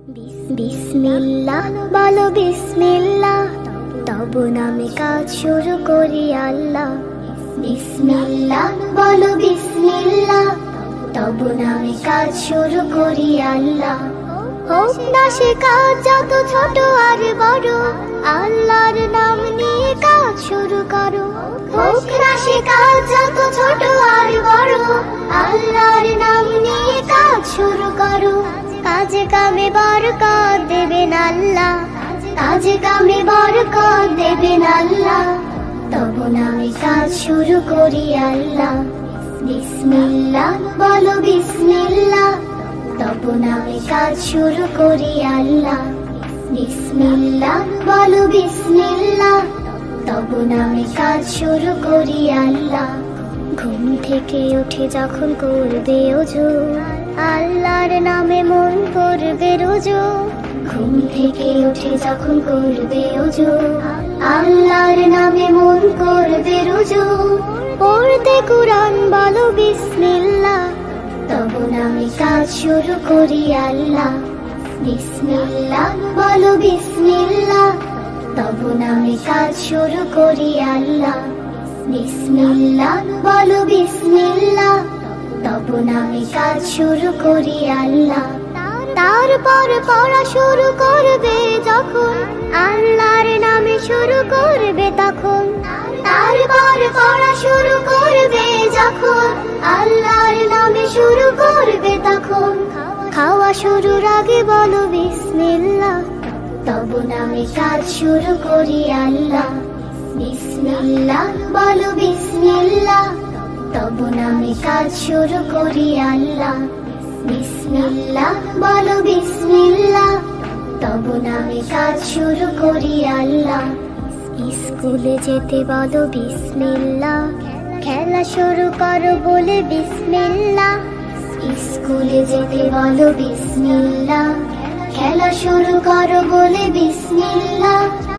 বিসমিল্লাহ বলো বিসমিল্লাহ, তবু নামে কাজ শুরু করি আল্লাহ। বিসমিল্লাহ বলো বিসমিল্লাহ, তবু নামে কাজ শুরু করি আল্লাহ। হোক না সে কাজ যত ছোট আর বড়, আল্লাহর নাম নিয়ে কাজ শুরু করো। হোক না সে কাজ যত ছোট আর বড়, আল্লাহর নাম নিয়ে কাজ শুরু করো। কাজে কামে বরকত দেবেন আল্লাহ, কাজে কামে বরকত দেবেন আল্লাহ। তবু নামে কাজ শুরু করি আল্লাহ। বিসমিল্লাহ বলো বিসমিল্লাহ, তবু নামে কাজ শুরু করি আল্লাহ। বিসমিল্লাহ বলো বিসমিল্লাহ, তবু নামে কাজ শুরু করি আল্লাহ। ঘুম থেকে উঠে যখন করবে ওযু, আল্লাহর নামে মন করবে রুজু। ঘুম থেকে উঠে যখন করবে ওযু, আল্লাহর নামে মন করবে রুজু। পড়তে কুরআন বলো বিসমিল্লাহ, তবু নামে কাজ শুরু করি আল্লাহ। বিসমিল্লাহ বলো বিসমিল্লাহ, তবু নামে কাজ শুরু করি আল্লাহ। বিসমিল্লাহ বলো বিসমিল্লাহ, তবু নামে কাজ শুরু করি আল্লাহ। তারপর পড়া শুরু করবে যখন, আল্লাহর নামে শুরু করবে তখন। তারপর পড়া শুরু করবে যখন, আল্লাহর নামে শুরু করবে তখন। খাওয়া শুরুর আগে বলো বিসমিল্লাহ, তবু নামে কাজ শুরু করি আল্লাহ। বিসমিল্লাহ বলো বিসমিল্লাহ, তবু নামে কাজ শুরু করি আল্লাহ। বিসমিল্লাহ বলো বিসমিল্লাহ, তবু নামে কাজ শুরু করি আল্লাহ। স্কুলে যেতে বলো বিসমিল্লাহ, খেলা শুরু করো বলে বিসমিল্লাহ। স্কুলে যেতে বলো বিসমিল্লাহ, খেলা শুরু করো বলে বিসমিল্লাহ।